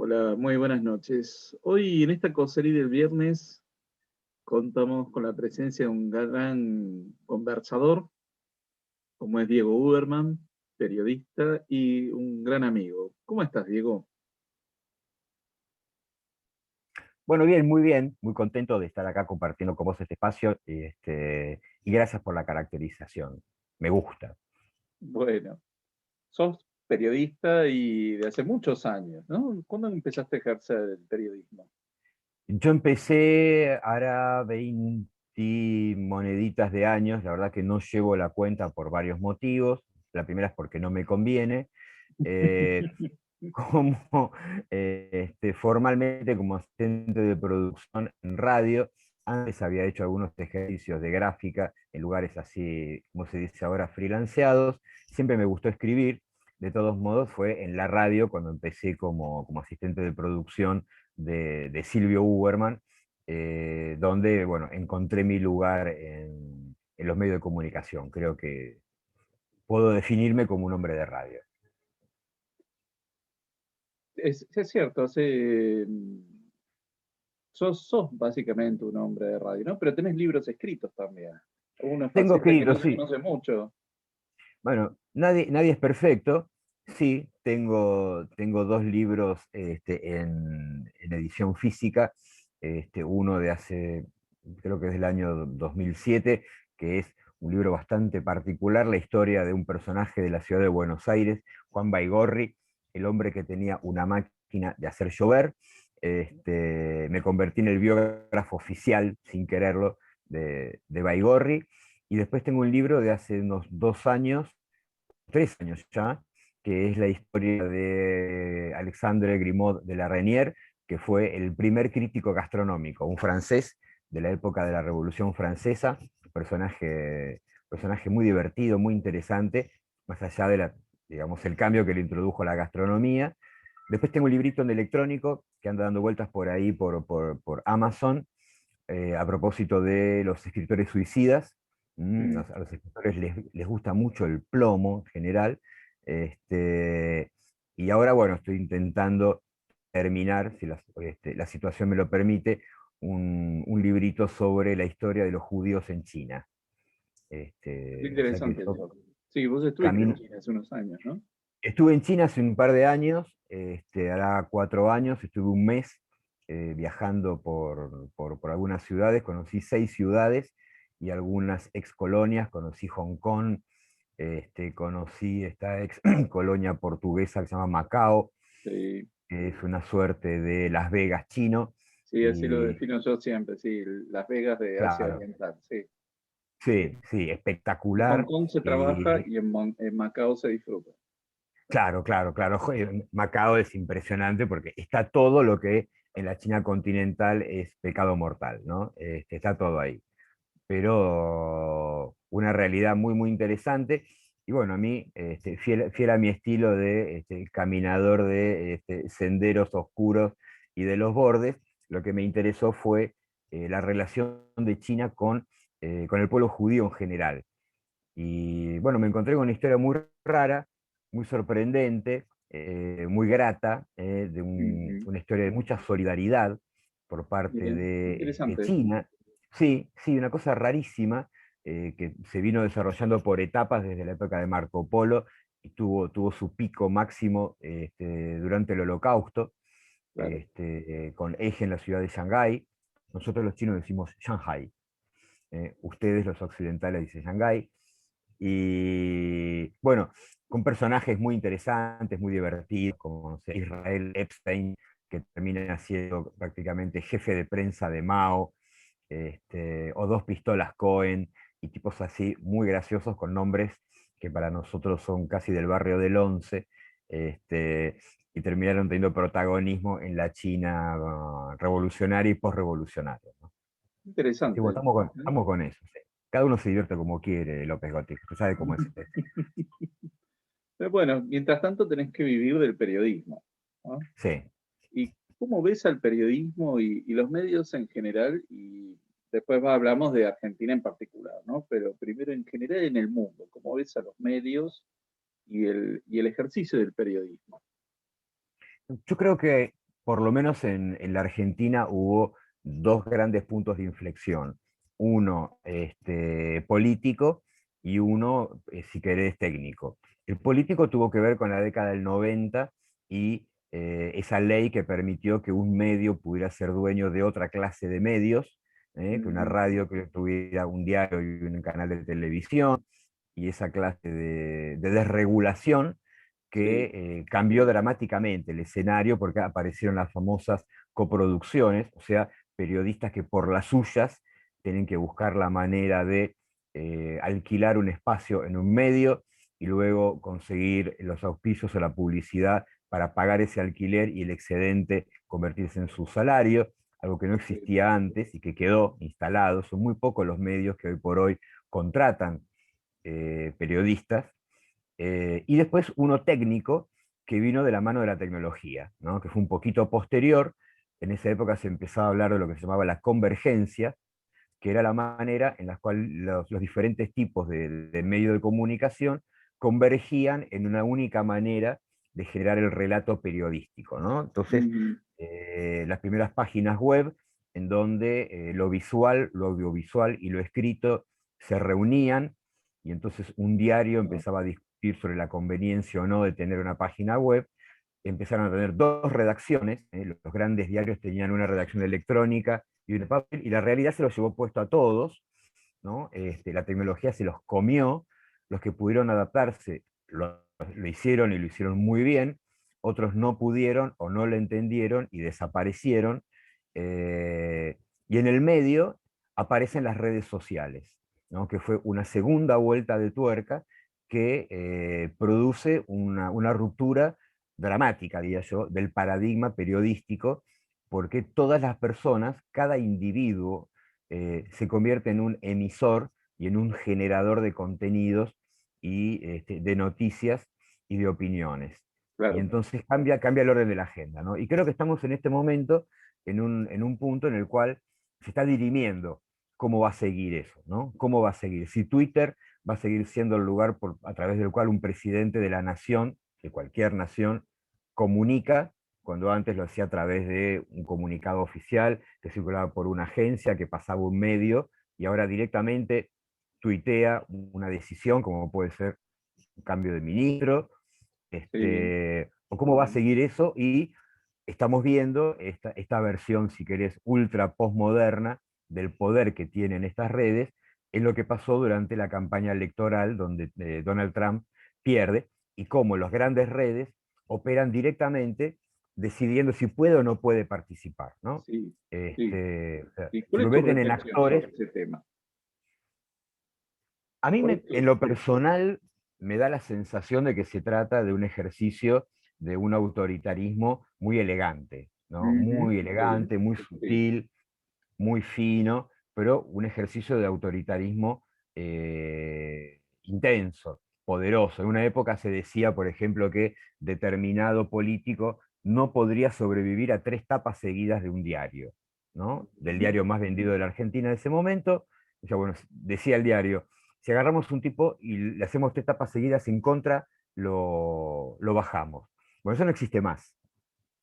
Hola, muy buenas noches. Hoy en esta cosería del viernes contamos con la presencia de un gran conversador, como es Diego Uberman, periodista y un gran amigo. ¿Cómo estás, Diego? Bueno, bien, muy contento de estar acá compartiendo con vos este espacio, y gracias por la caracterización. Me gusta. Bueno, sos periodista y de hace muchos años, ¿no? ¿Cuándo empezaste a ejercer el periodismo? Yo empecé hará 20 moneditas de años, la verdad que no llevo la cuenta por varios motivos. La primera es porque no me conviene. Eh, como formalmente como asistente de producción en radio. Antes había hecho algunos ejercicios de gráfica en lugares así, como se dice ahora, freelanceados. Siempre me gustó escribir. De todos modos, fue en la radio cuando empecé como asistente de producción de Silvio Uberman, donde bueno, encontré mi lugar en los medios de comunicación. Creo que puedo definirme como un hombre de radio. Es cierto, sos básicamente un hombre de radio, ¿no? Pero tenés libros escritos también. Uno es Tengo paciente que escrito, no se sí. conoce mucho. Bueno, nadie es perfecto. Sí, tengo dos libros en edición física. Uno de hace, creo que es del año 2007, que es un libro bastante particular, la historia de un personaje de la ciudad de Buenos Aires, Juan Baigorri, el hombre que tenía una máquina de hacer llover. Me convertí en el biógrafo oficial, sin quererlo, de Baigorri. Y después tengo un libro de hace unos 2 años, 3 años ya, que es la historia de Alexandre Grimaud de la Reynière, que fue el primer crítico gastronómico, un francés de la época de la Revolución Francesa, personaje muy divertido, muy interesante, más allá de digamos, el cambio que le introdujo a la gastronomía. Después tengo un librito en electrónico que anda dando vueltas por ahí por Amazon, a propósito de los escritores suicidas. Mm. A los escritores les gusta mucho el plomo en general. este, y ahora, bueno, estoy intentando terminar, si la situación me lo permite, un librito sobre la historia de los judíos en China. Qué O sea que interesante eso. Sí, vos estuviste en camino, China hace unos años, ¿no? estuve en China hace un par de años, hará 4 años, estuve un mes viajando por algunas ciudades, conocí 6 ciudades y algunas ex colonias, conocí Hong Kong, conocí esta ex colonia portuguesa que se llama Macao, Sí, que es una suerte de Las Vegas chino, sí, así lo y defino yo siempre, sí, Las Vegas de Asia claro, Oriental, sí, sí. sí, sí, En Hong espectacular. Kong se trabaja y en Macao se disfruta. Claro. Macao es impresionante porque está todo lo que en la China continental es pecado mortal, ¿no? Está todo ahí. Pero una realidad muy interesante. Y bueno, a mí, fiel a mi estilo de caminador de senderos oscuros y de los bordes, lo que me interesó fue la relación de China con el pueblo judío en general. Y bueno, me encontré con una historia muy rara, muy sorprendente, muy grata, Ujú. una historia de mucha solidaridad por parte Bien, de interesante. China. Sí, sí, una cosa rarísima, que se vino desarrollando por etapas desde la época de Marco Polo y tuvo su pico máximo durante el Holocausto, Claro. con eje en la ciudad de Shanghái. Nosotros los chinos decimos Shanghai, ustedes los occidentales dicen Shanghái. Y bueno, con personajes muy interesantes, muy divertidos, como no sé, Israel Epstein, que termina siendo prácticamente jefe de prensa de Mao, o Dos Pistolas Cohen, y tipos así muy graciosos con nombres que para nosotros son casi del barrio del Once, este, y terminaron teniendo protagonismo en la China revolucionaria y postrevolucionaria, ¿no? Sí, bueno, Interesante. estamos con eso. Sí. Cada uno se divierte como quiere, López Gótico. Usted sabe cómo es esto. Pero bueno, mientras tanto tenés que vivir del periodismo, ¿no? Sí. ¿Y cómo ves al periodismo y los medios en general? Y después hablamos de Argentina en particular, ¿no? Pero primero en general en el mundo, ¿cómo ves a los medios y el ejercicio del periodismo? Yo creo que por lo menos en la Argentina hubo dos grandes puntos de inflexión. Uno político y uno, si querés, técnico. El político tuvo que ver con la década del 90 y esa ley que permitió que un medio pudiera ser dueño de otra clase de medios, que una radio que tuviera un diario y un canal de televisión, y esa clase de desregulación Sí, que cambió dramáticamente el escenario porque aparecieron las famosas coproducciones, o sea, periodistas que por las suyas tienen que buscar la manera de alquilar un espacio en un medio y luego conseguir los auspicios o la publicidad para pagar ese alquiler y el excedente convertirse en su salario, algo que no sí, existía antes y que quedó instalado. Son muy pocos los medios que hoy por hoy contratan periodistas, y después uno técnico que vino de la mano de la tecnología, ¿no? Que fue un poquito posterior. En esa época se empezaba a hablar de lo que se llamaba la convergencia, que era la manera en la cual los diferentes tipos de medios de comunicación convergían en una única manera de generar el relato periodístico, ¿no? Entonces, ujú, las primeras páginas web en donde lo visual, lo audiovisual y lo escrito se reunían, y entonces un diario ah, empezaba a discutir sobre la conveniencia o no de tener una página web. Empezaron a tener dos redacciones, los grandes diarios tenían una redacción electrónica y una papel, y la realidad se los llevó puesto a todos, ¿no? La tecnología se los comió, los que pudieron adaptarse lo hicieron y lo hicieron muy bien, otros no pudieron o no lo entendieron y desaparecieron, y en el medio aparecen las redes sociales, ¿no? Que fue una segunda vuelta de tuerca que produce una ruptura dramática, diría yo, del paradigma periodístico, porque todas las personas, cada individuo, se convierte en un emisor y en un generador de contenidos y de noticias y de opiniones. Y claro. entonces cambia el orden de la agenda, ¿no? Y creo que estamos en este momento en un punto en el cual se está dirimiendo cómo va a seguir eso, ¿no? ¿Cómo va a seguir? Si Twitter va a seguir siendo el lugar a través del cual un presidente de la nación, de cualquier nación, comunica, cuando antes lo hacía a través de un comunicado oficial que circulaba por una agencia, que pasaba un medio, y ahora directamente tuitea una decisión, como puede ser un cambio de ministro, Sí, o cómo va a seguir eso, y estamos viendo esta versión, si querés, ultra postmoderna del poder que tienen estas redes, es lo que pasó durante la campaña electoral donde Donald Trump pierde, y cómo las grandes redes operan directamente decidiendo si puede o no puede participar, ¿no? sí, sí, O sea, sí. se ¿Cuál es tu convierten en reflexión actores. sobre ese tema? A mí, ¿Cuál es en tu... lo personal, me da la sensación de que se trata de un ejercicio de un autoritarismo muy elegante, ¿no? Ujú, Muy sí, elegante, muy sí, sutil, muy fino, pero un ejercicio de autoritarismo intenso, poderoso. En una época se decía, por ejemplo, que determinado político no podría sobrevivir a 3 tapas seguidas de un diario, ¿no? Del ujú, diario más vendido de la Argentina en ese momento. O sea, bueno, decía el diario, si agarramos un tipo y le hacemos 3 tapas seguidas en contra, lo bajamos. Bueno, eso no existe más,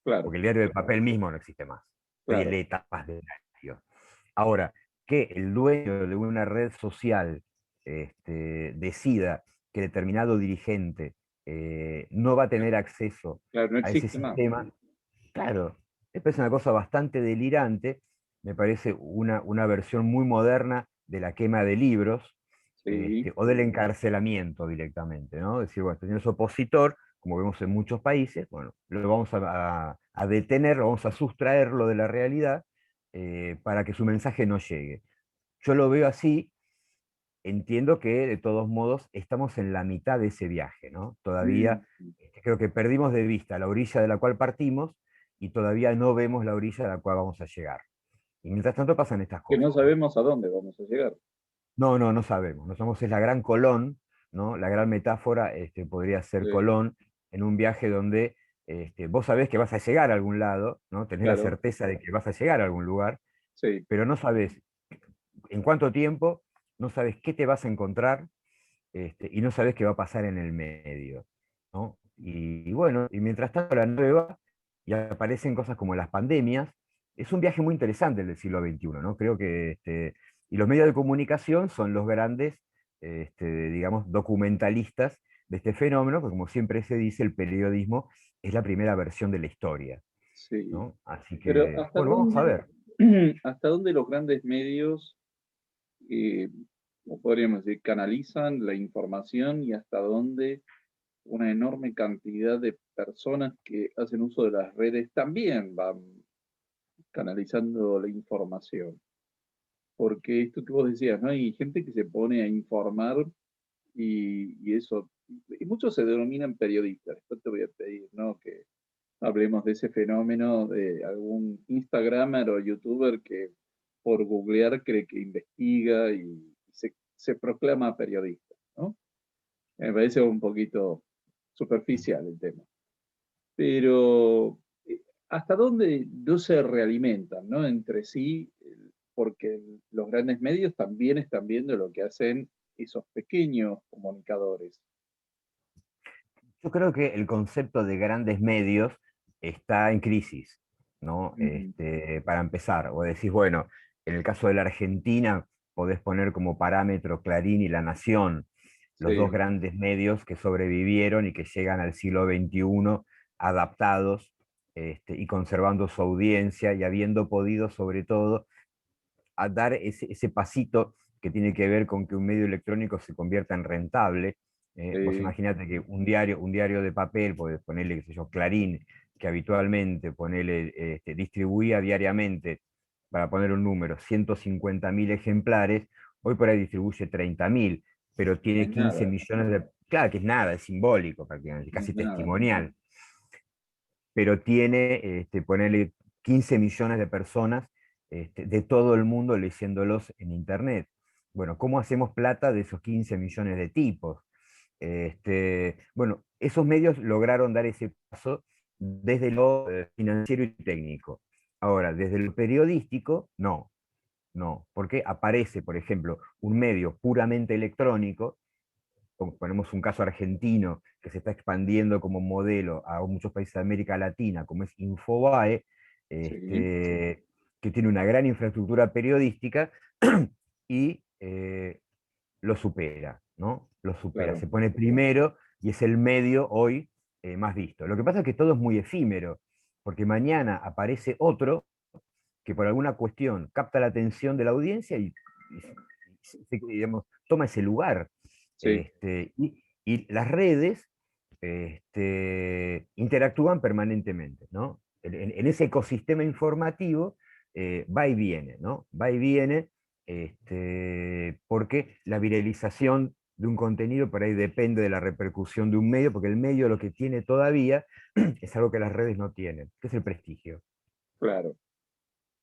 claro, porque el diario de papel mismo no existe más. Nadie claro. lee tapas de diario. Ahora, que el dueño de una red social decida que determinado dirigente no va a tener acceso Claro, no a ese existe más. sistema, claro, me parece una cosa bastante delirante, me parece una versión muy moderna de la quema de libros, Sí, o del encarcelamiento directamente, ¿no? Es decir, bueno, este es opositor, como vemos en muchos países, bueno, lo vamos a detener, vamos a sustraerlo de la realidad para que su mensaje no llegue. Yo lo veo así, entiendo que de todos modos estamos en la mitad de ese viaje, ¿no? mm, Todavía creo que perdimos de vista la orilla de la cual partimos y todavía no vemos la orilla a la cual vamos a llegar. Y mientras tanto pasan estas que no cosas, ¿no? sabemos a dónde vamos a llegar. No, no, no sabemos. No sabemos, es la gran Colón, ¿no? La gran metáfora podría ser Sí, Colón en un viaje donde vos sabés que vas a llegar a algún lado, ¿no? Tenés la claro, certeza de que vas a llegar a algún lugar, sí. pero no sabés en cuánto tiempo, no sabes qué te vas a encontrar, y no sabes qué va a pasar en el medio, ¿no? Y bueno, y mientras tanto la nave va, y aparecen cosas como las pandemias. Es un viaje muy interesante el del siglo XXI, ¿no? Creo que, y los medios de comunicación son los grandes, digamos, documentalistas de este fenómeno, porque como siempre se dice, el periodismo es la primera versión de la historia, Sí. ¿no? Así Pero que, bueno, vamos a ver. hasta dónde los grandes medios, eh, o podríamos decir, canalizan la información y hasta dónde una enorme cantidad de personas que hacen uso de las redes también van canalizando la información? Porque esto que vos decías, ¿no? Hay gente que se pone a informar y eso, y muchos se denominan periodistas. Después te voy a pedir, ¿no? Que hablemos de ese fenómeno de algún Instagramer o YouTuber que por googlear cree que investiga y se proclama periodista, ¿no? Me parece un poquito superficial el tema. Pero, ¿hasta dónde no se realimentan, no? Entre sí, porque los grandes medios también están viendo lo que hacen esos pequeños comunicadores. Yo creo que el concepto de grandes medios está en crisis, ¿no? Ujú. Para empezar, o decís, bueno, en el caso de la Argentina, podés poner como parámetro Clarín y La Nación, los dos Sí, grandes medios que sobrevivieron y que llegan al siglo XXI adaptados, y conservando su audiencia y habiendo podido, sobre todo, a dar ese pasito que tiene que ver con que un medio electrónico se convierta en rentable. Vos sí, imaginate que un diario de papel, podés ponerle, qué sé yo, Clarín, que habitualmente distribuía diariamente, para poner un número, 150.000 ejemplares, hoy por ahí distribuye 30.000, pero no tiene es 15 nada, millones de... Claro que es nada, es simbólico prácticamente, no casi es nada. testimonial, pero tiene, ponerle 15 millones de personas, de todo el mundo leyéndolos en Internet. Bueno, ¿cómo hacemos plata de esos 15 millones de tipos? Bueno, esos medios lograron dar ese paso desde lo financiero y técnico. Ahora, desde lo periodístico, no, no, porque aparece, por ejemplo, un medio puramente electrónico, ponemos un caso argentino que se está expandiendo como modelo a muchos países de América Latina, como es Infobae, Sí, que tiene una gran infraestructura periodística y lo supera, ¿no? Lo supera, claro, se pone primero y es el medio hoy más visto. Lo que pasa es que todo es muy efímero, porque mañana aparece otro que por alguna cuestión capta la atención de la audiencia digamos, toma ese lugar. sí, Y las redes interactúan permanentemente, ¿no? En ese ecosistema informativo va y viene, ¿no? Va y viene, porque la viralización de un contenido por ahí depende de la repercusión de un medio, porque el medio lo que tiene todavía es algo que las redes no tienen, que es el prestigio. claro,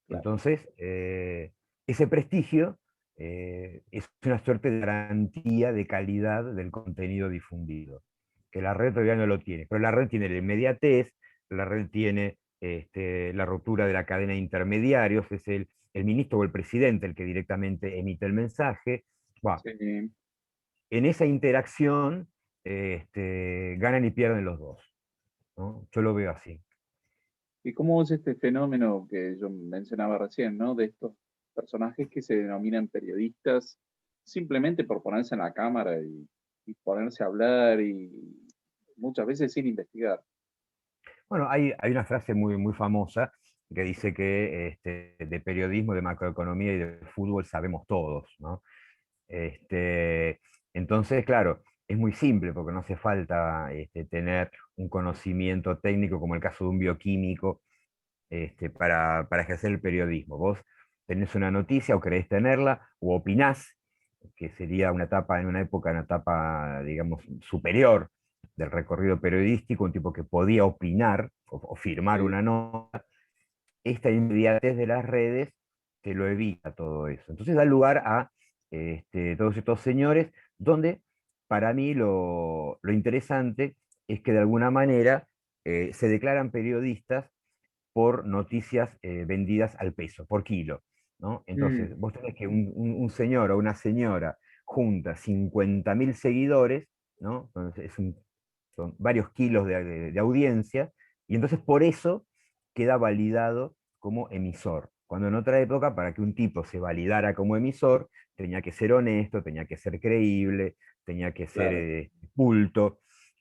claro. Entonces, ese prestigio es una suerte de garantía de calidad del contenido difundido, que la red todavía no lo tiene, pero la red tiene la inmediatez, la red tiene la ruptura de la cadena de intermediarios, es el ministro o el presidente el que directamente emite el mensaje. Bueno, Sí. en esa interacción ganan y pierden los dos, ¿no? Yo lo veo así. ¿Y cómo es este fenómeno que yo mencionaba recién, ¿no? De estos personajes que se denominan periodistas simplemente por ponerse en la cámara y ponerse a hablar y muchas veces sin investigar. Bueno, hay una frase muy famosa que dice que de periodismo, de macroeconomía y de fútbol sabemos todos, ¿no? Este, entonces, claro, es muy simple porque no hace falta tener un conocimiento técnico como el caso de un bioquímico para ejercer el periodismo. Vos tenés una noticia o querés tenerla o opinás, que sería una etapa, en una época, una etapa, digamos, superior del recorrido periodístico, un tipo que podía opinar o firmar Sí, una nota. Esta inmediatez de las redes te lo evita todo eso. Entonces da lugar a todos estos señores, donde para mí lo interesante es que de alguna manera se declaran periodistas por noticias vendidas al peso, por kilo, ¿no? mm, Entonces, vos tenés que un señor o una señora junta 50.000 seguidores, ¿no? Entonces son varios kilos de audiencia, y entonces por eso queda validado como emisor. Cuando en otra época, para que un tipo se validara como emisor, tenía que ser honesto, tenía que ser creíble, tenía que ser Claro, culto,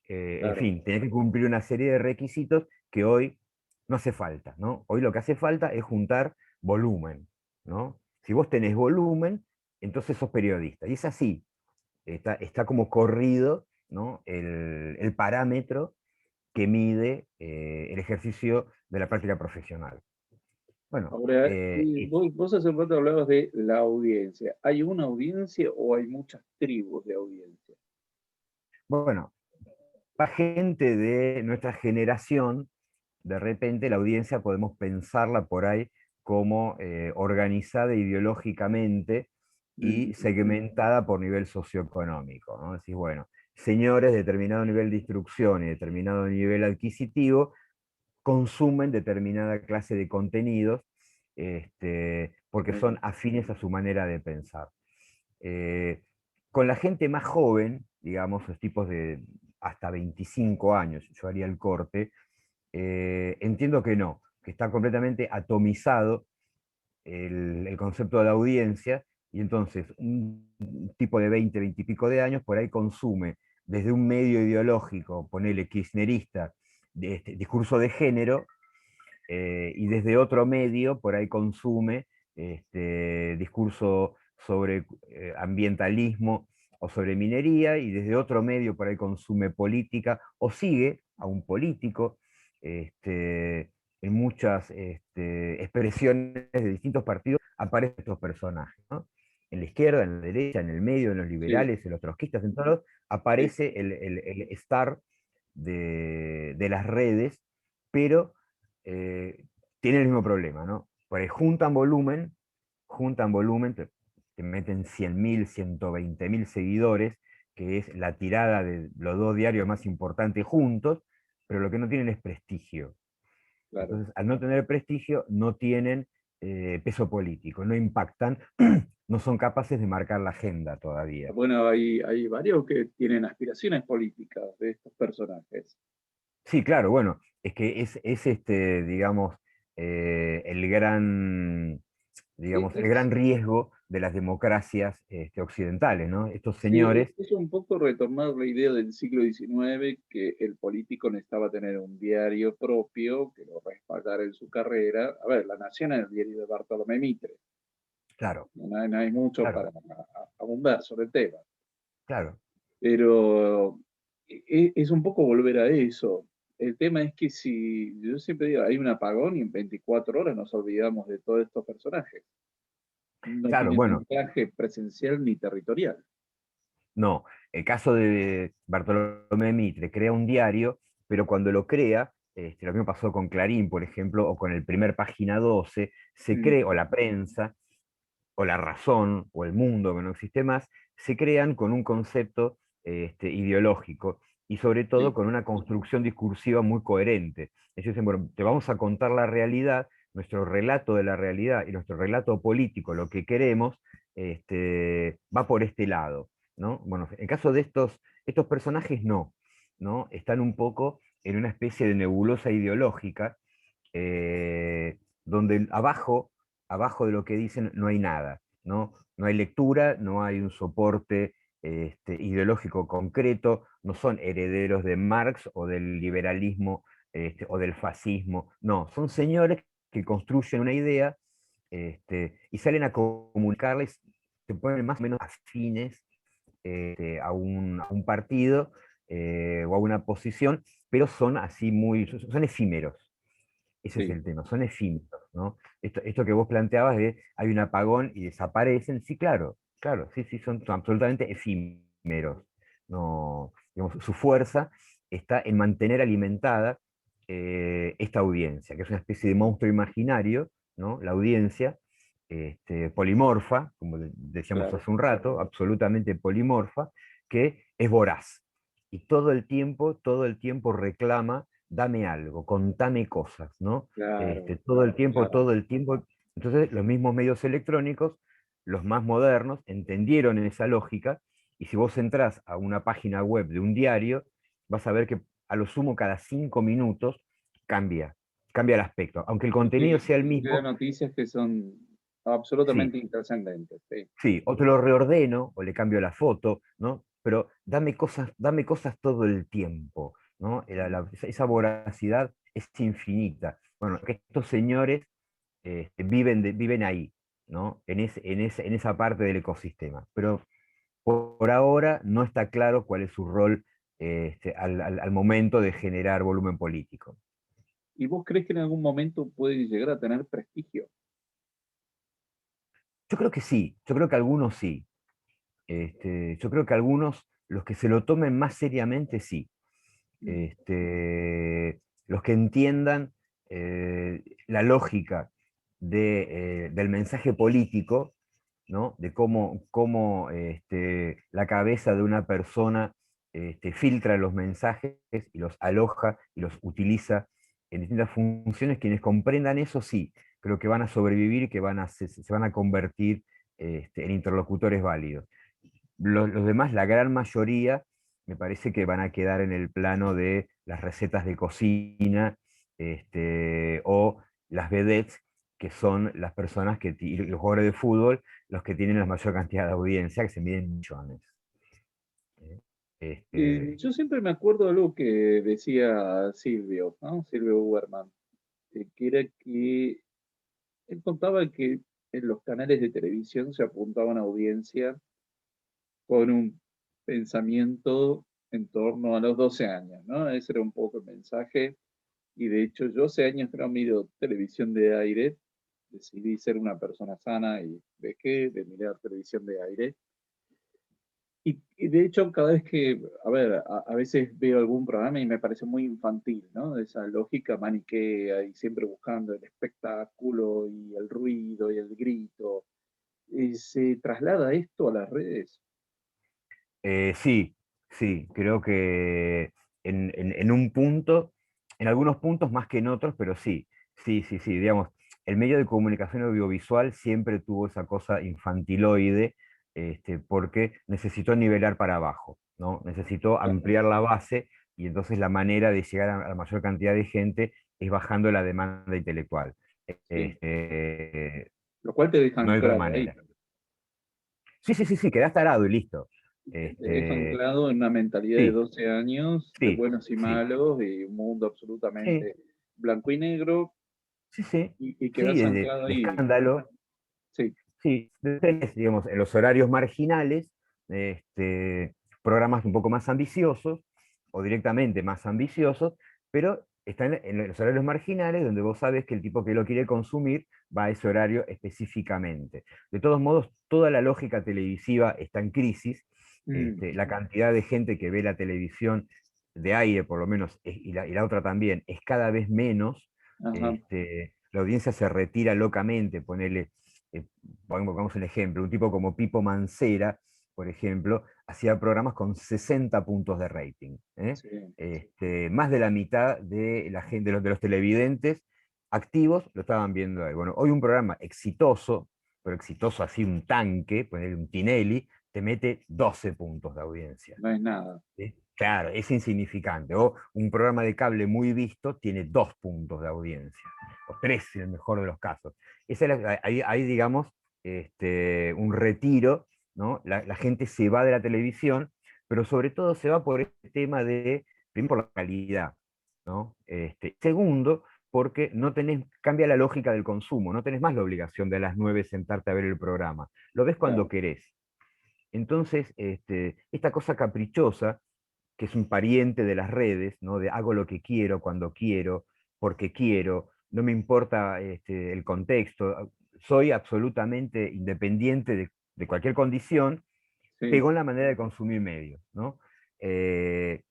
en claro. fin, tenía que cumplir una serie de requisitos que hoy no hace falta, ¿no? Hoy lo que hace falta es juntar volumen, ¿no? Si vos tenés volumen, entonces sos periodista. Y es así, está como corrido, ¿no? El parámetro que mide el ejercicio de la práctica profesional. Bueno, Ahora, vos hace un rato hablabas de la audiencia. ¿Hay una audiencia o hay muchas tribus de audiencia? bueno, para gente de nuestra generación, de repente la audiencia podemos pensarla por ahí como organizada ideológicamente y Ujú. segmentada por nivel socioeconómico, ¿no? Decís, bueno, señores de determinado nivel de instrucción y determinado nivel adquisitivo consumen determinada clase de contenidos porque son Bien. afines a su manera de pensar. Eh, con la gente más joven, digamos, los tipos de hasta 25 años, yo haría el corte, entiendo que no, que está completamente atomizado el concepto de audiencia, y entonces un tipo de 20, 20 y pico de años por ahí consume desde un medio ideológico, ponele kirchnerista, de discurso de género, y desde otro medio por ahí consume discurso sobre ambientalismo o sobre minería, y desde otro medio por ahí consume política o sigue a un político en muchas expresiones de distintos partidos aparecen estos personajes, ¿no? En la izquierda, en la derecha, en el medio, en los Sí, liberales, en los trotskistas, en todos, sí. aparece el star de las redes, pero tienen el mismo problema, ¿no? Por ahí juntan volumen, te meten 100.000, 120.000 seguidores, que es la tirada de los dos diarios más importantes juntos, pero lo que no tienen es prestigio. Claro. Entonces, al no tener prestigio, no tienen peso político, no impactan, no son capaces de marcar la agenda todavía. Bueno, hay varios que tienen aspiraciones políticas de estos personajes. Sí, claro, bueno, es que es digamos, el gran, digamos, el Es, gran riesgo de las democracias occidentales, ¿no? Estos sí, señores, es un poco retomar la idea del siglo XIX que el político necesitaba tener un diario propio que lo respaldara en su carrera. A ver, La Nación es el diario de Bartolomé Mitre. claro, No hay mucho claro, para abundar sobre el tema. claro. Pero es un poco volver a eso. El tema es que si, yo siempre digo, hay un apagón y en 24 horas nos olvidamos de todos estos personajes. No Claro, tienen bueno, anclaje presencial ni territorial. no. El caso de Bartolomé Mitre crea un diario, pero cuando lo crea, lo mismo pasó con Clarín, por ejemplo, o con el primer Página 12, se Mm, cree, o La Prensa, o La Razón, o El Mundo, que no existe más, se crean con un concepto ideológico y sobre todo sí, con una construcción discursiva muy coherente. Ellos dicen, bueno, te vamos a contar la realidad, nuestro relato de la realidad y nuestro relato político, lo que queremos, va por este lado, ¿no? Bueno, en caso de estos personajes no, ¿no? Están un poco en una especie de nebulosa ideológica, donde abajo de lo que dicen no hay nada, ¿no? No hay lectura, no hay un soporte ideológico concreto, no son herederos de Marx o del liberalismo o del fascismo, no, son señores que construyen una idea y salen a comunicarles, se ponen más o menos afines a un partido o a una posición, pero son así son efímeros. Ese es sí. el tema, son efímeros, ¿no? Esto que vos planteabas de hay un apagón y desaparecen, sí, claro, claro, sí, sí, son absolutamente efímeros. No, digamos, su fuerza está en mantener alimentada esta audiencia, que es una especie de monstruo imaginario, ¿no? La audiencia, polimorfa, como decíamos Claro. hace un rato, absolutamente polimorfa, que es voraz. Y todo el tiempo reclama dame algo, contame cosas, ¿no? Claro, Todo el tiempo, claro. todo el tiempo. Entonces, los mismos medios electrónicos, los más modernos, entendieron esa lógica, y si vos entrás a una página web de un diario, vas a ver que a lo sumo cada 5 minutos cambia. cambia el aspecto. Aunque el Y contenido sea el te da mismo, noticias que son sí, absolutamente intrascendentes, sí. sí, o te lo reordeno, o le cambio la foto, ¿no? Pero dame cosas todo el tiempo, ¿no? Esa voracidad es infinita. Bueno, que estos señores viven ahí, ¿no? En esa parte del ecosistema. Pero por ahora no está claro cuál es su rol al momento de generar volumen político. ¿Y vos crees que en algún momento puede llegar a tener prestigio? Yo creo que sí, yo creo que algunos sí. Yo creo que algunos, los que se lo tomen más seriamente, sí. Mm, Los que entiendan la lógica del mensaje político, ¿no? De cómo la cabeza de una persona filtra los mensajes y los aloja y los utiliza en distintas funciones. Quienes comprendan eso, sí, creo que van a sobrevivir y que se van a convertir en interlocutores válidos. Los demás, la gran mayoría, me parece que van a quedar en el plano de las recetas de cocina, o las vedettes, que son las personas y los jugadores de fútbol, los que tienen la mayor cantidad de audiencia, que se miden en millones. ¿Eh? Yo siempre me acuerdo de algo que decía Silvio, ¿no? Silvio Uberman, que era que él contaba que en los canales de televisión se apuntaba a una audiencia con un pensamiento en torno a los 12 años, ¿no? Ese era un poco el mensaje. Y de hecho, yo hace años que no miro televisión de aire, decidí ser una persona sana y dejé de mirar televisión de aire. Y de hecho, cada vez que, a ver, a veces veo algún programa y me parece muy infantil, ¿no? Esa lógica maniquea y siempre buscando el espectáculo y el ruido y el grito. ¿Se traslada esto a las redes? Sí, sí, creo que en un punto, en algunos puntos más que en otros, pero sí, sí, sí, sí, digamos, el medio de comunicación audiovisual siempre tuvo esa cosa infantiloide, porque necesitó nivelar para abajo, ¿no? Necesitó Claro, ampliar la base, y entonces la manera de llegar a la mayor cantidad de gente es bajando la demanda intelectual. sí. Este, Lo cual te deja no hay otra anclado ahí. manera. Sí, sí, sí, sí, quedás tarado y listo. Te deja Este, anclado en una mentalidad de sí, 12 años, de sí, buenos y sí, malos, y un mundo sí, absolutamente blanco y negro, sí, sí, y sí, quedas anclado de ahí. escándalo, Sí, sí, tenés, digamos, en los horarios marginales, programas un poco más ambiciosos, o directamente más ambiciosos, pero están en los horarios marginales donde vos sabes que el tipo que lo quiere consumir va a ese horario específicamente. De todos modos, toda la lógica televisiva está en crisis. mm, La cantidad de gente que ve la televisión de aire, por lo menos, y la otra también, es cada vez menos. ajá, La audiencia se retira locamente, ponele, pongamos un ejemplo, un tipo como Pipo Mancera, por ejemplo, hacía programas con 60 puntos de rating. ¿Eh? sí, Más de la mitad de la gente, de los televidentes activos lo estaban viendo ahí. Bueno, hoy un programa exitoso, pero exitoso así, un tanque, poner un Tinelli, te mete 12 puntos de audiencia. no es nada. ¿Sí? Claro, es insignificante. O un programa de cable muy visto tiene 2 puntos de audiencia, o 3 en el mejor de los casos. Ahí, digamos, un retiro, ¿no? La gente se va de la televisión, pero sobre todo se va por este tema de, primero, por la calidad, ¿no? Segundo, porque cambia la lógica del consumo, no tenés más la obligación de a las 9 sentarte a ver el programa, lo ves cuando Claro, querés. Entonces, esta cosa caprichosa, que es un pariente de las redes, ¿no? De hago lo que quiero, cuando quiero, porque quiero, no me importa el contexto, soy absolutamente independiente de cualquier condición, sí. pegó en la manera de consumir medios, ¿no? Eh,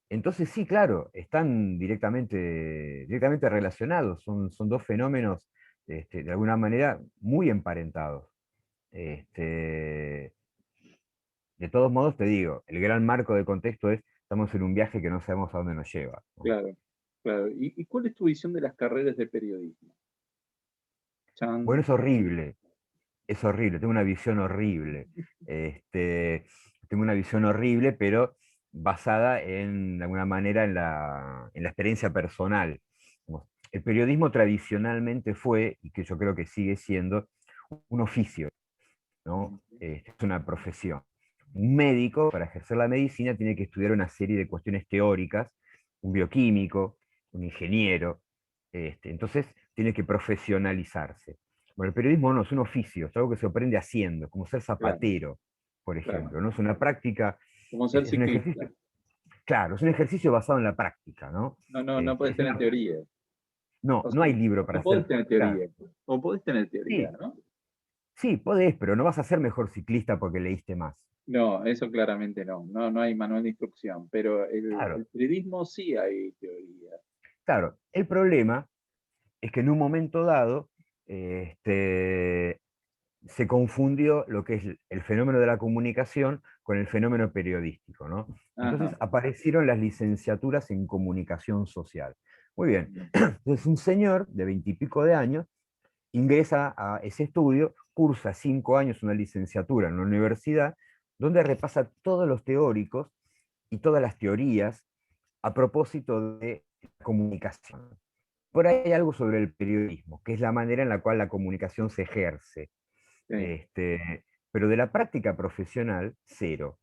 entonces sí, claro, están directamente relacionados, son dos fenómenos de alguna manera muy emparentados. Este, de todos modos, te digo, el gran marco de contexto es, estamos en un viaje que no sabemos a dónde nos lleva, ¿no? Claro, claro. ¿Y cuál es tu visión de las carreras de periodismo? Bueno, Chan. es horrible, tengo una visión horrible. Este, tengo una visión horrible, pero basada de alguna manera, en la experiencia personal. el periodismo tradicionalmente fue, y que yo creo que sigue siendo, un oficio, ¿no? Es una profesión. Un médico, para ejercer la medicina, tiene que estudiar una serie de cuestiones teóricas, un bioquímico, un ingeniero, entonces tiene que profesionalizarse. Bueno, el periodismo no, es un oficio, es algo que se aprende haciendo, como ser Claro, zapatero, por claro. ejemplo, ¿no? Es una práctica, Como ser es un ejercicio, ciclista. claro, es un ejercicio basado en la práctica, ¿no? No puedes tener teoría. No, O no sea, hay libro para o podés hacer, tener claro, teoría. O podés tener teoría, sí, ¿no? sí, podés, pero no vas a ser mejor ciclista porque leíste más. No, eso claramente no. No hay manual de instrucción. Pero el Claro, periodismo sí hay teoría. claro, el problema es que en un momento dado se confundió lo que es el fenómeno de la comunicación con el fenómeno periodístico, ¿no? Ajá. Entonces aparecieron las licenciaturas en comunicación social. Muy bien, entonces un señor de 20 y pico de años ingresa a ese estudio, cursa 5 años una licenciatura en una universidad, donde repasa todos los teóricos y todas las teorías a propósito de la comunicación. Por ahí hay algo sobre el periodismo, que es la manera en la cual la comunicación se ejerce. Sí. Pero de la práctica profesional, cero.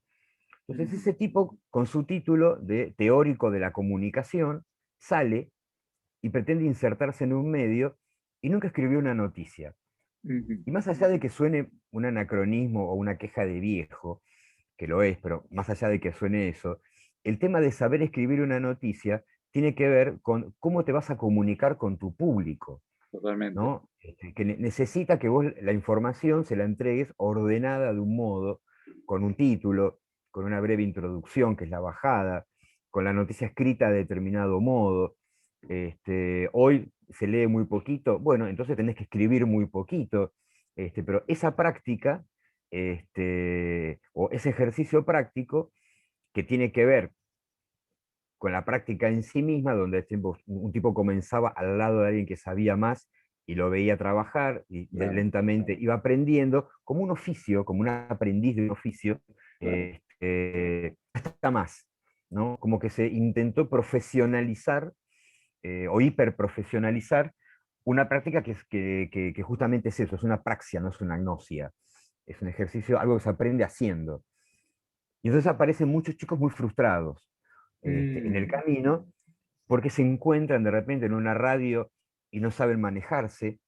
Entonces Ujú, ese tipo, con su título de teórico de la comunicación, sale y pretende insertarse en un medio y nunca escribió una noticia. ujú. Y más allá de que suene un anacronismo o una queja de viejo, que lo es, pero más allá de que suene eso, el tema de saber escribir una noticia tiene que ver con cómo te vas a comunicar con tu público, Totalmente. ¿no? Que necesita que vos la información se la entregues ordenada de un modo, con un título, con una breve introducción, que es la bajada, con la noticia escrita de determinado modo. Hoy se lee muy poquito, bueno, entonces tenés que escribir muy poquito, pero esa práctica, o ese ejercicio práctico que tiene que ver con la práctica en sí misma, donde un tipo comenzaba al lado de alguien que sabía más y lo veía trabajar y Claro, lentamente iba aprendiendo, como un oficio, como un aprendiz de un oficio, claro. hasta más, ¿no? Como que se intentó profesionalizar o hiperprofesionalizar una práctica que justamente es eso, es una praxia, no es una gnosia, es un ejercicio, algo que se aprende haciendo. Y entonces aparecen muchos chicos muy frustrados en el Mm, camino porque se encuentran de repente en una radio y no saben manejarse,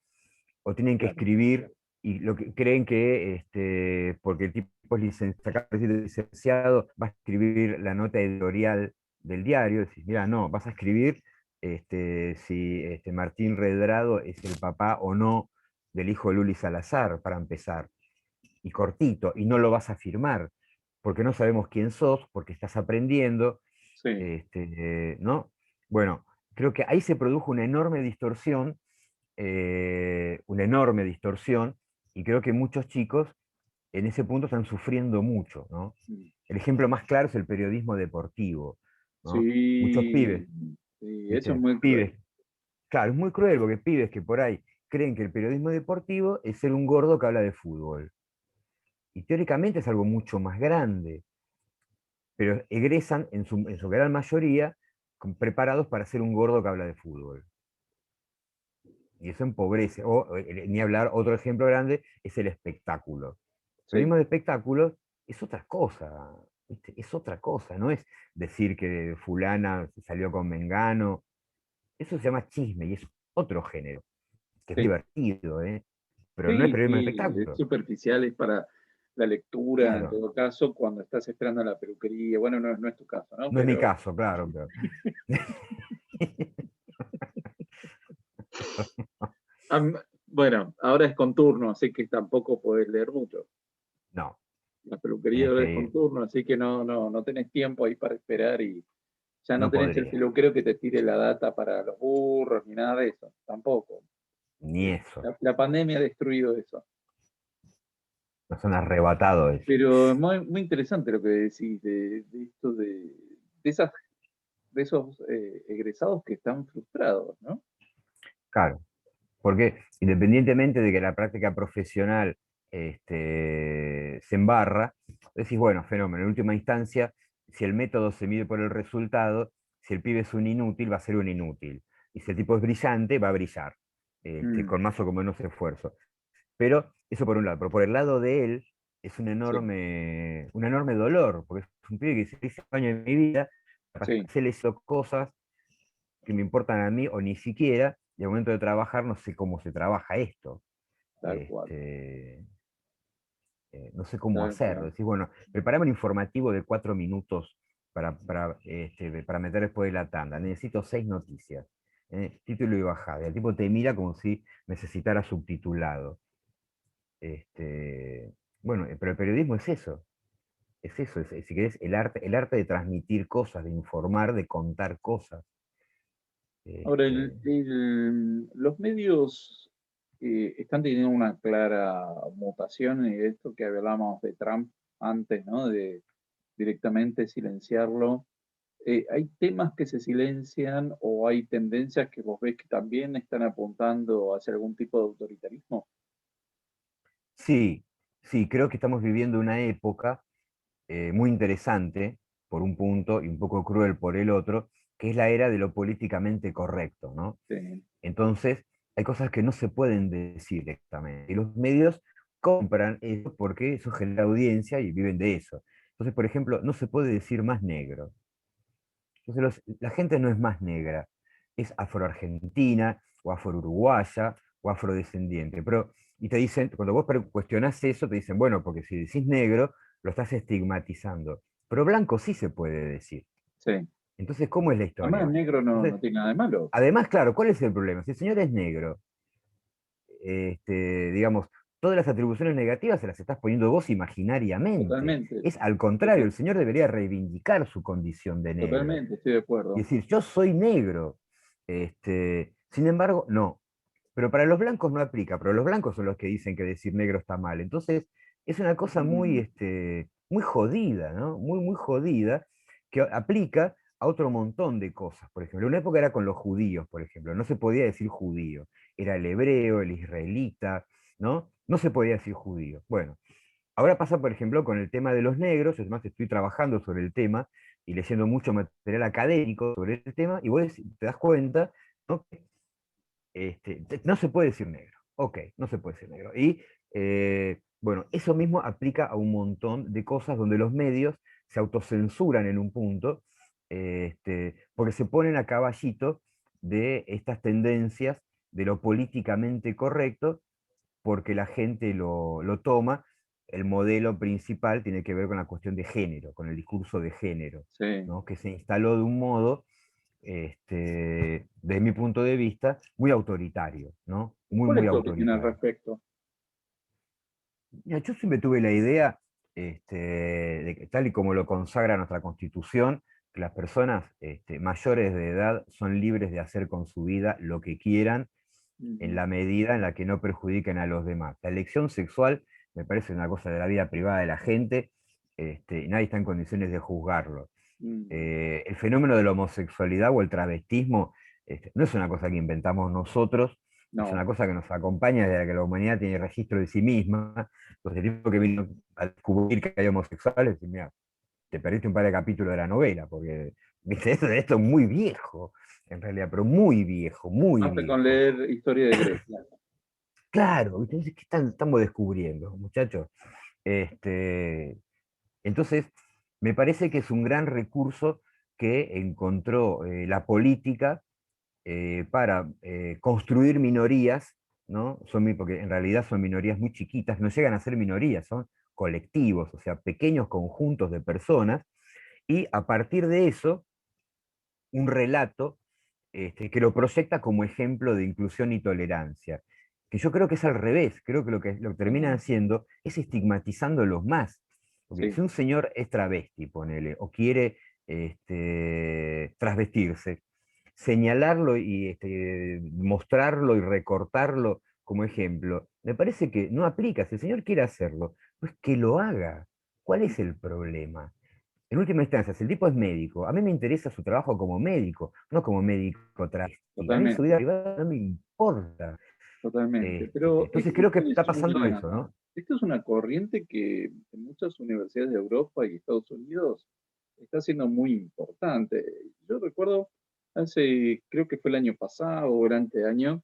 o tienen que claro, escribir y lo que creen que porque el tipo es licenciado, va a escribir la nota editorial del diario. Decís, mira, no, vas a escribir si Martín Redrado es el papá o no del hijo de Luli Salazar, para empezar, y cortito, y no lo vas a firmar, porque no sabemos quién sos, porque estás aprendiendo, sí. ¿no? Bueno, creo que ahí se produjo una enorme distorsión, y creo que muchos chicos en ese punto están sufriendo mucho, ¿no? Mm. El ejemplo más claro es el periodismo deportivo, ¿no? Muchos Sí, pibes, sí, eso es ¿viste? muy cruel. Pibes, claro, es muy cruel porque pibes que por ahí creen que el periodismo deportivo es ser un gordo que habla de fútbol. Y teóricamente es algo mucho más grande, pero egresan en su gran mayoría preparados para ser un gordo que habla de fútbol. Y eso empobrece. O ni hablar, otro ejemplo grande es el espectáculo. El Sí, periodismo de espectáculos es otra cosa, ¿viste? Es otra cosa, no es decir que fulana salió con Mengano. Eso se llama chisme y es otro género, que es sí. divertido, ¿eh? Pero no es Sí, periodismo de sí, es espectáculo. superficial, es para la lectura, en Claro. todo caso, cuando estás esperando a la peluquería. Bueno, no es tu caso, ¿no? No es mi Pero, caso, claro, pero am- bueno, ahora es con turno, así que tampoco podés leer mucho. no, La peluquería tenés ahora que es con ir, turno, así que no tenés tiempo ahí para esperar y ya no no tenés el podría, peluquero que te tire la data para los burros ni nada de eso, tampoco. ni eso. La pandemia ha destruido eso. Nos han arrebatado eso. Pero es muy interesante lo que decís de esto de esas, de esos egresados que están frustrados, ¿no? Claro, porque independientemente de que la práctica profesional se embarra, decís, bueno, fenómeno, en última instancia, si el método se mide por el resultado, si el pibe es un inútil, va a ser un inútil. y si el tipo es brillante, va a brillar, Mm, con más o con menos esfuerzo. Pero eso por un lado, pero por el lado de él es sí, un enorme dolor, porque es un pibe que dice, 10 años de mi vida, sí, se le hizo cosas que me importan a mí o ni siquiera, y al momento de trabajar no sé cómo se trabaja esto. tal cual, Este, no sé cómo tal hacerlo. cual. Decís, bueno, preparame un informativo de 4 minutos para meter después de la tanda. Necesito 6 noticias. Título y bajada. Y el tipo te mira como si necesitara subtitulado. Bueno, pero el periodismo es eso. Es eso, si querés, el arte de transmitir cosas, de informar, de contar cosas. Ahora, Este, los medios están teniendo una clara mutación en esto que hablábamos de Trump antes, ¿no? De directamente silenciarlo. ¿Hay temas que se silencian o hay tendencias que vos ves que también están apuntando hacia algún tipo de autoritarismo? sí, sí, creo que estamos viviendo una época muy interesante por un punto y un poco cruel por el otro, que es la era de lo políticamente correcto, ¿no? Sí, Entonces, hay cosas que no se pueden decir directamente. Y los medios compran eso porque eso genera audiencia y viven de eso. Entonces, por ejemplo, no se puede decir más negro. Entonces, la gente no es más negra, es afroargentina, o afro-uruguaya, o afrodescendiente. Pero, y te dicen, cuando vos cuestionás eso, te dicen, bueno, porque si decís negro, lo estás estigmatizando. Pero blanco sí se puede decir. sí. Entonces, ¿cómo es la Además, historia? negro no Entonces, tiene nada de malo. además, claro, ¿cuál es el problema? Si el señor es negro, digamos, todas las atribuciones negativas se las estás poniendo vos imaginariamente. Totalmente, Es al contrario, total- el señor debería reivindicar su condición de negro totalmente, estoy de y acuerdo. decir, yo soy negro. Sin embargo, no. Pero para los blancos no aplica, pero los blancos son los que dicen que decir negro está mal. Entonces, es una cosa muy, Mm, muy jodida, ¿no? Muy, muy jodida, que aplica a otro montón de cosas. Por ejemplo, una época era con los judíos, por ejemplo, no se podía decir judío. Era el hebreo, el israelita, ¿no? No se podía decir judío. Bueno, ahora pasa, por ejemplo, con el tema de los negros, además estoy trabajando sobre el tema y leyendo mucho material académico sobre el tema, y vos te das cuenta, ¿no? Que, no se puede decir negro. Ok, no se puede decir negro. Y bueno, eso mismo aplica a un montón de cosas donde los medios se autocensuran en un punto, porque se ponen a caballito de estas tendencias de lo políticamente correcto porque la gente lo toma. El modelo principal tiene que ver con la cuestión de género, con el discurso de género, sí. ¿no? Que se instaló de un modo, desde mi punto de vista, muy autoritario, ¿no? Muy, ¿Cuál muy es tu opinión al autoritario. respecto? Mira, yo siempre tuve la idea, de que tal y como lo consagra nuestra Constitución, que las personas mayores de edad son libres de hacer con su vida lo que quieran en Ujú, la medida en la que no perjudiquen a los demás. La elección sexual me parece una cosa de la vida privada de la gente, y nadie está en condiciones de juzgarlo. mm, El fenómeno de la homosexualidad o el travestismo no es una cosa que inventamos nosotros, es no, una cosa que nos acompaña desde que la humanidad tiene registro de sí misma. Entonces, el tipo que vino a descubrir que hay homosexuales, dice, mira, te perdiste un par de capítulos de la novela, porque ¿viste? Esto es muy viejo, en realidad, pero muy viejo, muy basta con viejo. leer historia de Grecia. Claro, ¿viste? Entonces, ¿qué estamos descubriendo, muchachos? Este, entonces, me parece que es un gran recurso que encontró la política para construir minorías, ¿no? Porque en realidad son minorías muy chiquitas, no llegan a ser minorías, son colectivos, o sea, pequeños conjuntos de personas, y a partir de eso, un relato que lo proyecta como ejemplo de inclusión y tolerancia. Que yo creo que es al revés, creo que lo que terminan Total. haciendo es estigmatizándolos más. Porque Sí, si un señor es travesti, ponele, o quiere transvestirse, señalarlo y mostrarlo y recortarlo como ejemplo, me parece que no aplica. Si el señor quiere hacerlo, pues que lo haga. ¿Cuál es el problema? En última instancia, si el tipo es médico, a mí me interesa su trabajo como médico, no como médico travesti. A mí su vida totalmente, privada no me importa. totalmente. Pero Entonces creo que está pasando eso, ¿no? esto es una corriente que en muchas universidades de Europa y Estados Unidos está siendo muy importante. Yo recuerdo creo que fue el año pasado o el anteaño,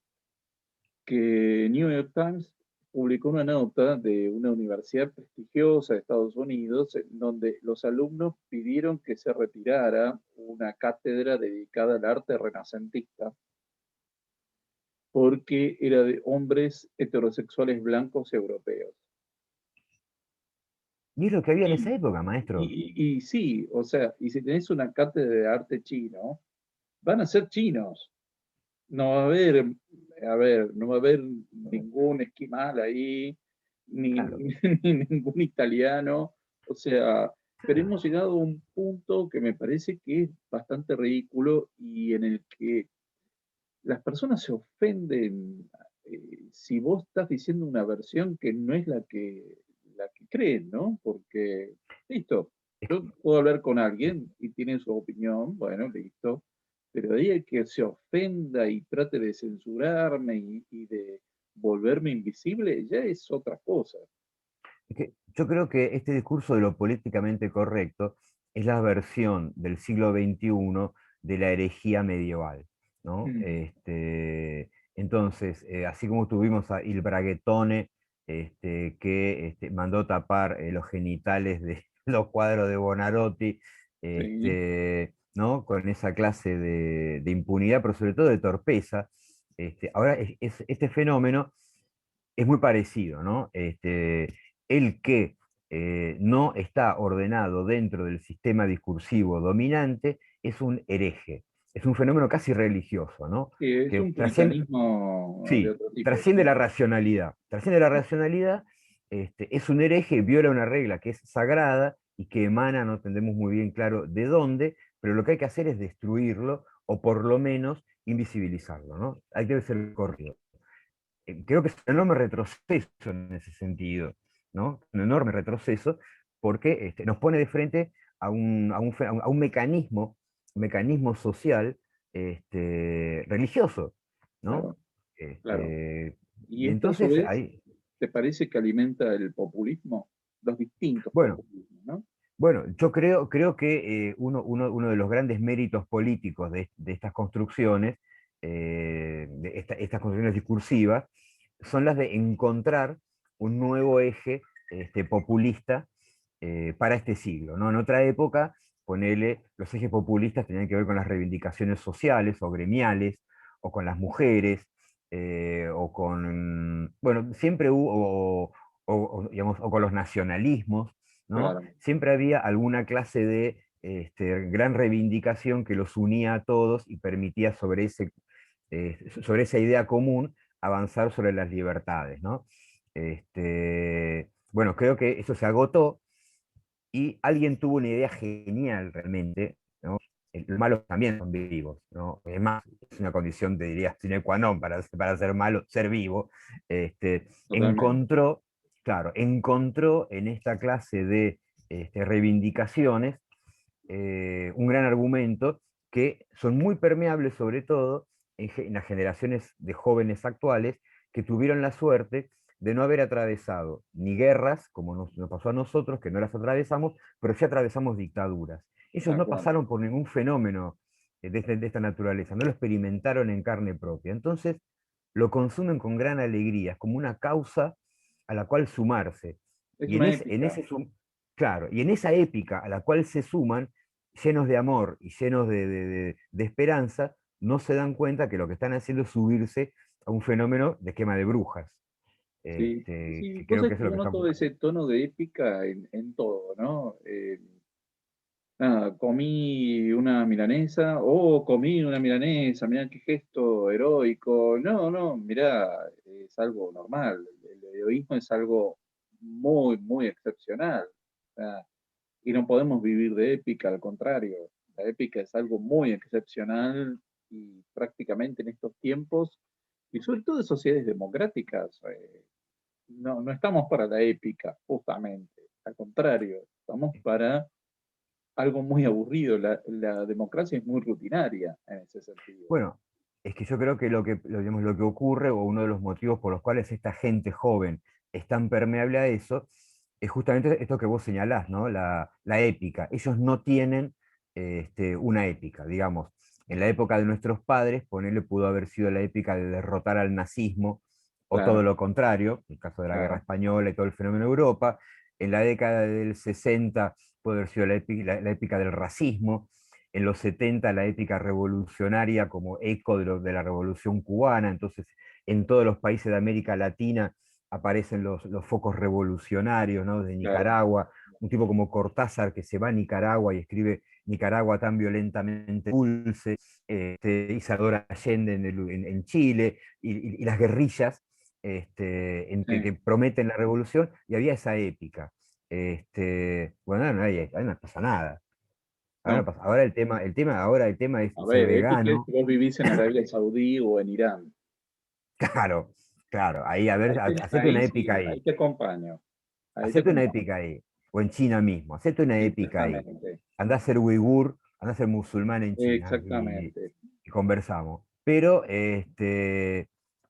que New York Times publicó una nota de una universidad prestigiosa de Estados Unidos, en donde los alumnos pidieron que se retirara una cátedra dedicada al arte renacentista, porque era de hombres heterosexuales blancos europeos. Y es lo que había en esa Y, época, maestro. y sí, o sea, y si tenés una cátedra de arte chino, van a ser chinos. No va a haber, a ver, no va a haber ningún esquimal ahí, ni, Claro, ni ningún italiano. O sea, pero claro. hemos llegado a un punto que me parece que es bastante ridículo y en el que las personas se ofenden si vos estás diciendo una versión que no es la que creen, ¿no? Porque, listo, Es yo puedo hablar con alguien y tiene su opinión, bueno, listo, pero de ahí a que se ofenda y trate de censurarme y de volverme invisible, ya es otra cosa. que yo creo que este discurso de lo políticamente correcto es la versión del siglo XXI de la herejía medieval, ¿no? Mm, Entonces, así como tuvimos a Il Braghettone, que mandó tapar los genitales de los cuadros de Bonarotti, sí, ¿no? Con esa clase de impunidad, pero sobre todo de torpeza. Ahora, este fenómeno es muy parecido, ¿no? El que no está ordenado dentro del sistema discursivo dominante es un hereje, es un fenómeno casi religioso, ¿no? sí, es Que un trasciende, puritanismo de sí, otro tipo, trasciende sí. la racionalidad, trasciende la racionalidad, es un hereje, viola una regla que es sagrada y que emana, no tendremos muy bien claro de dónde, pero lo que hay que hacer es destruirlo o por lo menos invisibilizarlo, ¿no? Hay que ser corrido. Creo que es un enorme retroceso en ese sentido, ¿no? Un enorme retroceso porque nos pone de frente a un mecanismo social religioso, ¿no? Claro, claro. Este, Y y esto a su entonces vez, ahí, ¿te parece que alimenta el populismo? Los distintos bueno, populismos, ¿no? bueno, yo creo que uno de los grandes méritos políticos de estas construcciones, estas construcciones discursivas, son las de encontrar un nuevo eje populista para este siglo, ¿no? En otra época, ponele, los ejes populistas tenían que ver con las reivindicaciones sociales o gremiales, o con las mujeres, o con, bueno, siempre hubo, digamos, o con los nacionalismos, ¿no? Claro, Siempre había alguna clase de gran reivindicación que los unía a todos y permitía sobre esa idea común avanzar sobre las libertades, ¿no? Bueno, creo que eso se agotó y alguien tuvo una idea genial realmente, ¿no? Los malos también son vivos, ¿no? Es más, es una condición, te diría, sine qua non para ser malo, ser vivo. totalmente. Claro, encontró en esta clase de reivindicaciones un gran argumento que son muy permeables, sobre todo en las generaciones de jóvenes actuales que tuvieron la suerte de no haber atravesado ni guerras, como nos pasó a nosotros, que no las atravesamos, pero sí atravesamos dictaduras. Ellos Tal no cual. pasaron por ningún fenómeno de esta naturaleza, no lo experimentaron en carne propia. Entonces, lo consumen con gran alegría, es como una causa a la cual sumarse. Es Y una épica. claro, y en esa épica a la cual se suman, llenos de amor y llenos de esperanza, no se dan cuenta que lo que están haciendo es subirse a un fenómeno de quema de brujas, Sí, sí, que vos creo que sabés eso que es lo yo que está noto buscando. ese tono de épica en todo, ¿no? Nada, comí una milanesa, comí una milanesa, mirá qué gesto heroico. No, no, mirá, es algo normal. El heroísmo es algo muy, muy excepcional. O sea, y no podemos vivir de épica, al contrario. La épica es algo muy excepcional y prácticamente en estos tiempos, y sobre todo en sociedades democráticas, no estamos para la épica, justamente. Al contrario, estamos para algo muy aburrido. La democracia es muy rutinaria en ese sentido. Bueno, es que yo creo que digamos, lo que ocurre, o uno de los motivos por los cuales esta gente joven es tan permeable a eso, es justamente esto que vos señalás, ¿no? La épica. Ellos no tienen una épica, digamos. En la época de nuestros padres, ponerle pudo haber sido la épica de derrotar al nazismo, o todo Claro, lo contrario, el caso de la Guerra claro, Española y todo el fenómeno de Europa. En la década del 60 puede haber sido la épica del racismo. En los 70 la épica revolucionaria como eco de la revolución cubana. Entonces, en todos los países de América Latina aparecen los focos revolucionarios, ¿no? De claro. Nicaragua, un tipo como Cortázar que se va a Nicaragua y escribe Nicaragua tan violentamente dulce, Isadora Allende en Chile, y las guerrillas Sí. que prometen la revolución, y había esa épica. Bueno, ahí no pasa nada. Ahora, no No. pasa- ahora el tema es A ser ver, épica es vegano. que vos vivís en Arabia Saudí o en Irán. Claro, claro, ahí, a ver, hacete una Ahí épica sí, ahí ahí, te acompaño. Ahí te hacete una acompaño. épica ahí, o en China mismo, hacete una épica ahí. Exactamente. Andá a ser uigur, andá a ser musulmán en China, Exactamente. y conversamos. Pero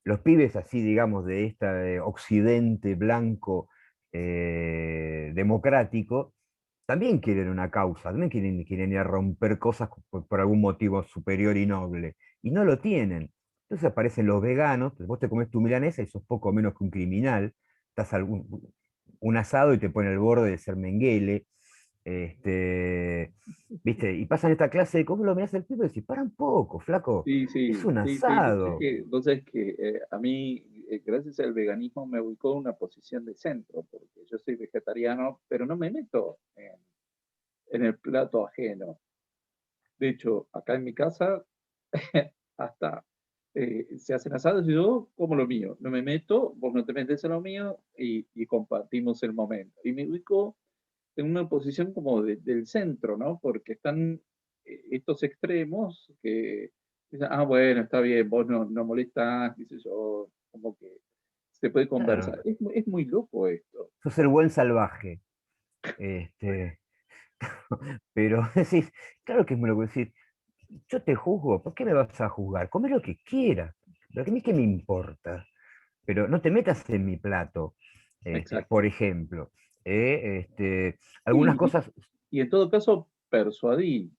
los pibes así, digamos, de este occidente blanco democrático, también quieren una causa, también quieren ir a romper cosas por algún motivo superior y noble, y no lo tienen. Entonces aparecen los veganos, vos te comes tu milanesa y sos poco menos que un criminal, estás un asado y te pone el borde de ser Mengele, ¿viste? Y pasan esta clase de cosas, lo mirás al tipo y decís, para un poco, flaco, Sí, es sí, un sí, sí. asado. Vos sabés que a mí, gracias al veganismo, me ubicó en una posición de centro, porque yo soy vegetariano, pero no me meto en el plato ajeno. De hecho, acá en mi casa, hasta se hacen asados y yo como lo mío. No me meto, vos no te metes en lo mío y compartimos el momento. Y me ubico en una posición como del centro, ¿no? Porque están estos extremos que dicen, ah, bueno, está bien, vos no molestás, qué sé yo, como que se puede Claro, conversar. Es muy loco esto. sos el buen salvaje. Este, pero decís, claro que es muy loco decir, yo te juzgo, ¿por qué me vas a juzgar? Come lo que quieras, pero a mí qué me importa. Pero no te metas en mi plato, por Exacto. ejemplo. Algunas Y, cosas, y en todo caso, persuadí,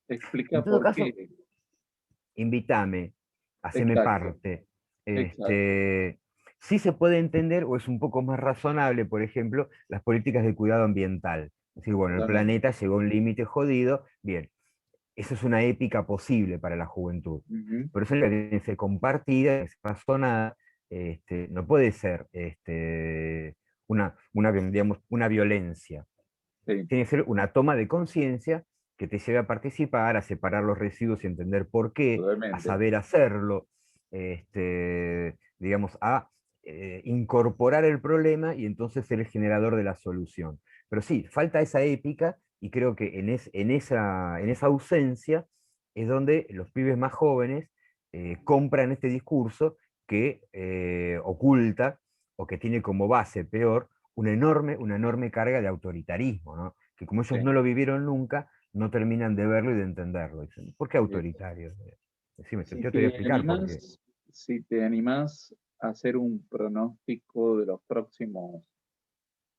en explica todo por caso, qué. invítame, haceme Exacto, parte. exacto. Sí se puede entender, o es un poco más razonable, por ejemplo, las políticas de cuidado ambiental. Es decir, bueno, el Totalmente. planeta llegó a un límite jodido, bien, eso es una épica posible para la juventud. Ujú. Pero eso tiene que ser compartida, es razonada, no puede ser digamos, una violencia. Sí, Tiene que ser una toma de conciencia que te lleve a participar, a separar los residuos y entender por qué, a totalmente. saber hacerlo, digamos, a incorporar el problema y entonces ser el generador de la solución. Pero sí, falta esa épica y creo que en esa ausencia es donde los pibes más jóvenes compran este discurso que oculta o que tiene como base, peor, una enorme carga de autoritarismo, ¿no? Que como ellos no Sí, lo vivieron nunca, no terminan de verlo y de entenderlo. Dicen, ¿por qué sí. autoritario? Decime, Si yo te voy a te explicar por qué. animás, si te animás a hacer un pronóstico de los próximos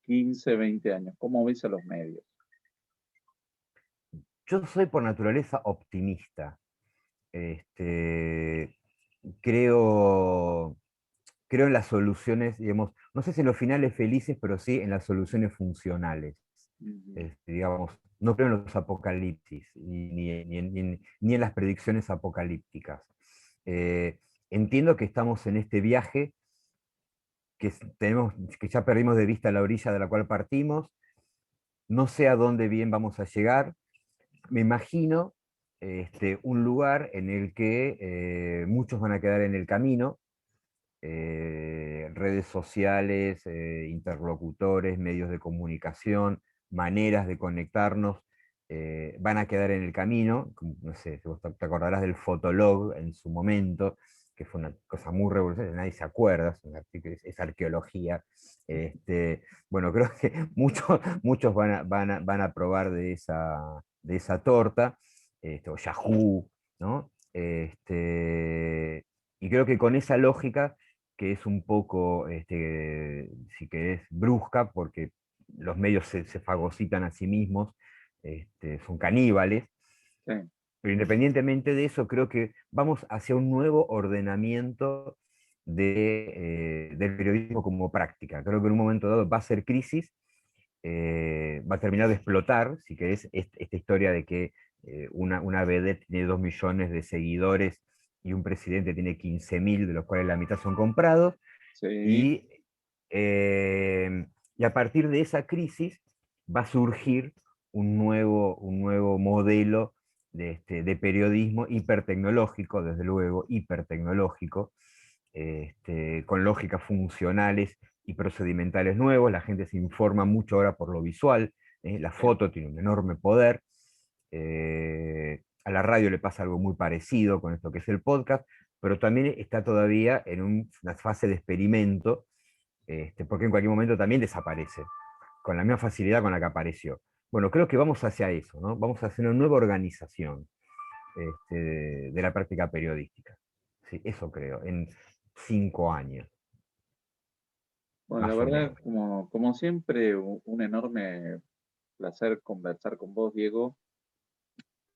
15, 20 años, ¿cómo ves a los medios? Yo soy por naturaleza optimista. Este, creo, creo en las soluciones, digamos, no sé si en los finales felices, pero sí en las soluciones funcionales. Ujú. Digamos, no creo en los apocalipsis, ni en las predicciones apocalípticas. Eh, Entiendo que estamos en este viaje, que ya perdimos de vista la orilla de la cual partimos, no sé a dónde bien vamos a llegar, me imagino un lugar en el que muchos van a quedar en el camino, redes sociales, interlocutores, medios de comunicación, maneras de conectarnos, van a quedar en el camino. No sé, si vos te acordarás del Fotolog en su momento, que fue una cosa muy revolucionaria, nadie se acuerda, es arqueología. Bueno, creo que muchos van a probar de esa torta, o Yahoo, ¿no? Y creo que con esa lógica que es un poco, si querés, brusca, porque los medios se fagocitan a sí mismos, son caníbales, Sí, Pero independientemente de eso, creo que vamos hacia un nuevo ordenamiento del periodismo como práctica. Creo que en un momento dado va a ser crisis, va a terminar de explotar, si querés, esta historia de que una vedette tiene 2 millones de seguidores y un presidente tiene 15.000, de los cuales la mitad son comprados, Sí, y, eh, y a partir de esa crisis va a surgir un nuevo modelo de periodismo hipertecnológico, desde luego, hipertecnológico, con lógicas funcionales y procedimentales nuevos. La gente se informa mucho ahora por lo visual, la sí. foto tiene un enorme poder. A la radio le pasa algo muy parecido con esto que es el podcast, pero también está todavía en una fase de experimento, porque en cualquier momento también desaparece, con la misma facilidad con la que apareció. Bueno, creo que vamos hacia eso, ¿no? Vamos hacia una nueva organización de la práctica periodística. Sí, eso creo, en 5 años, Bueno, la más o verdad, menos. como siempre, un enorme placer conversar con vos, Diego.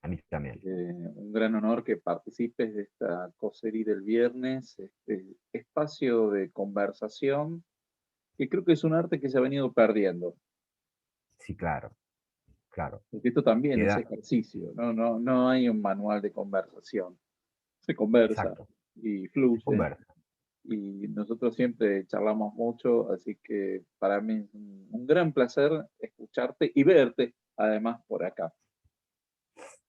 A mí también. Un gran honor que participes de esta cosería del viernes, este espacio de conversación, que creo que es un arte que se ha venido perdiendo. Sí, claro, claro. Porque esto también es Queda, ejercicio, no hay un manual de conversación. Se conversa exacto, y se fluye. conversa. Y nosotros siempre charlamos mucho, así que para mí es un gran placer escucharte y verte, además, por acá.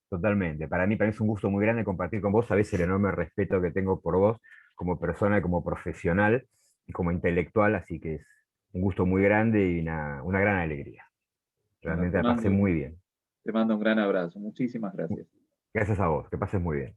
Totalmente. Para mí es un gusto muy grande compartir con vos. Sabés el enorme respeto que tengo por vos como persona, como profesional y como intelectual, así que es un gusto muy grande y una gran alegría. Bueno, Realmente la pasé muy bien. te mando un gran abrazo. Muchísimas gracias. Gracias a vos, que pases muy bien.